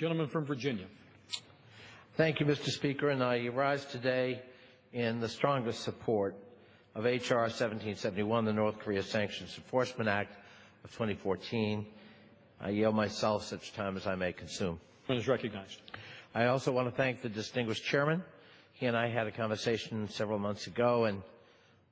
Gentleman from Virginia. Thank you, Mr. Speaker, and I rise today in the strongest support of H.R. 1771, the North Korea Sanctions Enforcement Act of 2014. I yield myself such time as I may consume. One is recognized. I also want to thank the distinguished chairman. He and I had a conversation several months ago, and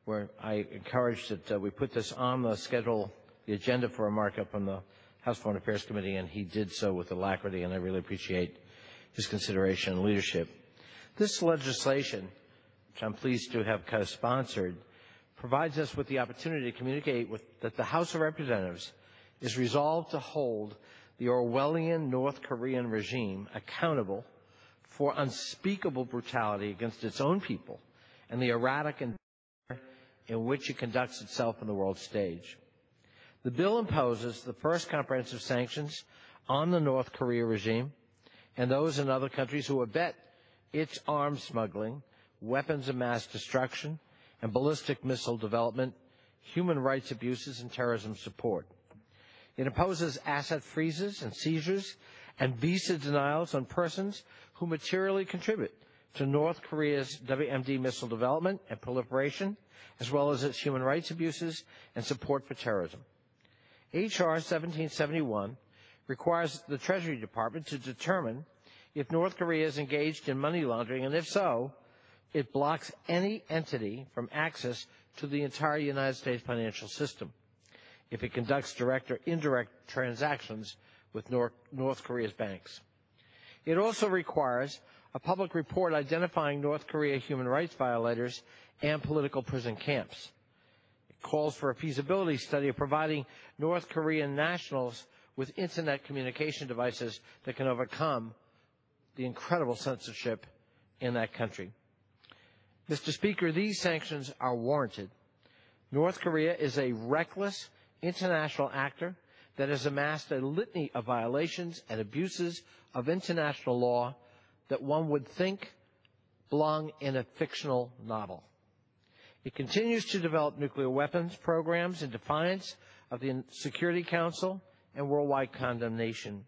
where I encouraged that we put this on the schedule, the agenda for a markup on the House Foreign Affairs Committee, and he did so with alacrity, and I really appreciate his consideration and leadership. This legislation, which I'm pleased to have co-sponsored, provides us with the opportunity to communicate that the House of Representatives is resolved to hold the Orwellian North Korean regime accountable for unspeakable brutality against its own people and the erratic and in which it conducts itself on the world stage. The bill imposes the first comprehensive sanctions on the North Korea regime and those in other countries who abet its arms smuggling, weapons of mass destruction, and ballistic missile development, human rights abuses, and terrorism support. It imposes asset freezes and seizures and visa denials on persons who materially contribute to North Korea's WMD missile development and proliferation, as well as its human rights abuses and support for terrorism. H.R. 1771 requires the Treasury Department to determine if North Korea is engaged in money laundering, and if so, it blocks any entity from access to the entire United States financial system if it conducts direct or indirect transactions with North Korea's banks. It also requires a public report identifying North Korea human rights violators and political prison camps. It calls for a feasibility study of providing North Korean nationals with Internet communication devices that can overcome the incredible censorship in that country. Mr. Speaker, these sanctions are warranted. North Korea is a reckless international actor that has amassed a litany of violations and abuses of international law that one would think belong in a fictional novel. It continues to develop nuclear weapons programs in defiance of the Security Council and worldwide condemnation.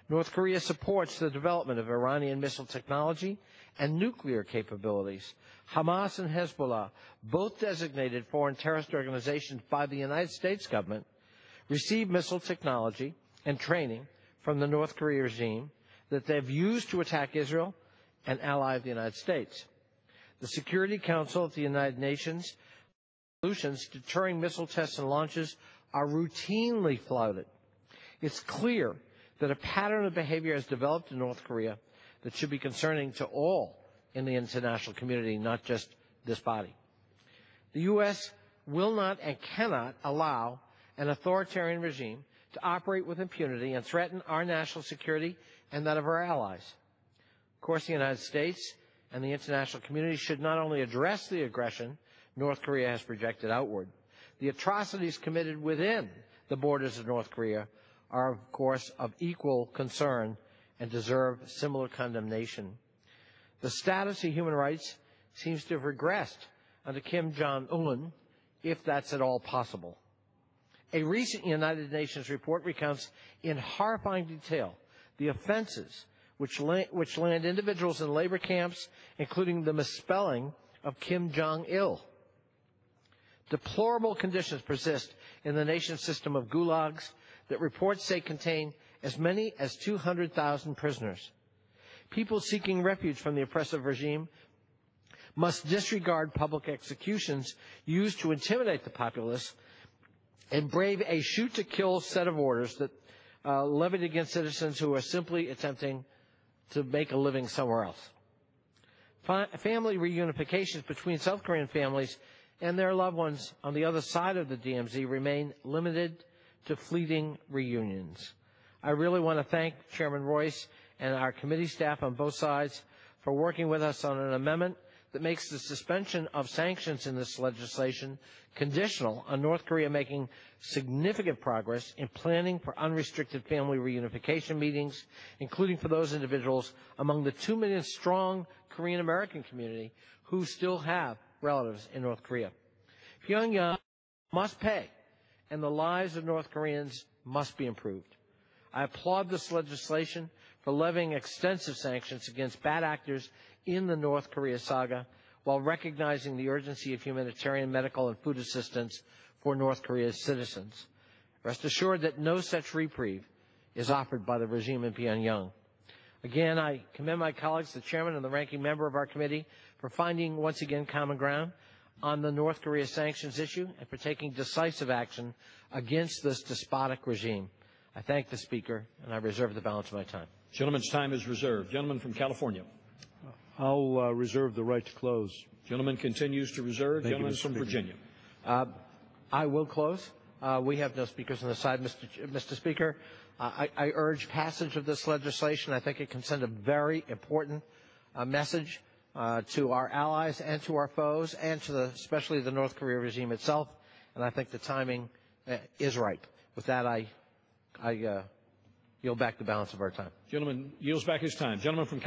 North Korea supports the development of Iranian missile technology and nuclear capabilities. Hamas and Hezbollah, both designated foreign terrorist organizations by the United States government, receive missile technology and training from the North Korea regime that they've used to attack Israel, an ally of the United States. The Security Council of the United Nations resolutions deterring missile tests and launches are routinely flouted. It's clear that a pattern of behavior has developed in North Korea that should be concerning to all in the international community, not just this body. The U.S. will not and cannot allow an authoritarian regime to operate with impunity and threaten our national security and that of our allies. Of course, the United States and the international community should not only address the aggression North Korea has projected outward, the atrocities committed within the borders of North Korea are, of course, of equal concern and deserve similar condemnation. The status of human rights seems to have regressed under Kim Jong-un, if that's at all possible. A recent United Nations report recounts in horrifying detail the offenses which land individuals in labor camps, including the misspelling of Kim Jong-il. Deplorable conditions persist in the nation's system of gulags that reports say contain as many as 200,000 prisoners. People seeking refuge from the oppressive regime must disregard public executions used to intimidate the populace and brave a shoot-to-kill set of orders that levied against citizens who are simply attempting to make a living somewhere else. Family reunifications between South Korean families and their loved ones on the other side of the DMZ remain limited to fleeting reunions. I really want to thank Chairman Royce and our committee staff on both sides for working with us on an amendment that makes the suspension of sanctions in this legislation conditional on North Korea making significant progress in planning for unrestricted family reunification meetings, including for those individuals among the 2 million strong Korean American community who still have relatives in North Korea. Pyongyang must pay, and the lives of North Koreans must be improved. I applaud this legislation for levying extensive sanctions against bad actors in the North Korea saga, while recognizing the urgency of humanitarian, medical, and food assistance for North Korea's citizens. Rest assured that no such reprieve is offered by the regime in Pyongyang. Again, I commend my colleagues, the chairman and the ranking member of our committee, for finding once again common ground on the North Korea sanctions issue and for taking decisive action against this despotic regime. I thank the Speaker, and I reserve the balance of my time. Gentleman's time is reserved. Gentleman from California. I'll reserve the right to close. Gentleman continues to reserve. Gentleman from Virginia. I will close. We have no speakers on the side, Mr. Speaker. I urge passage of this legislation. I think it can send a very important message to our allies and to our foes and to especially the North Korea regime itself. And I think the timing is ripe. With that, I yield back the balance of our time. Gentleman yields back his time. Gentleman from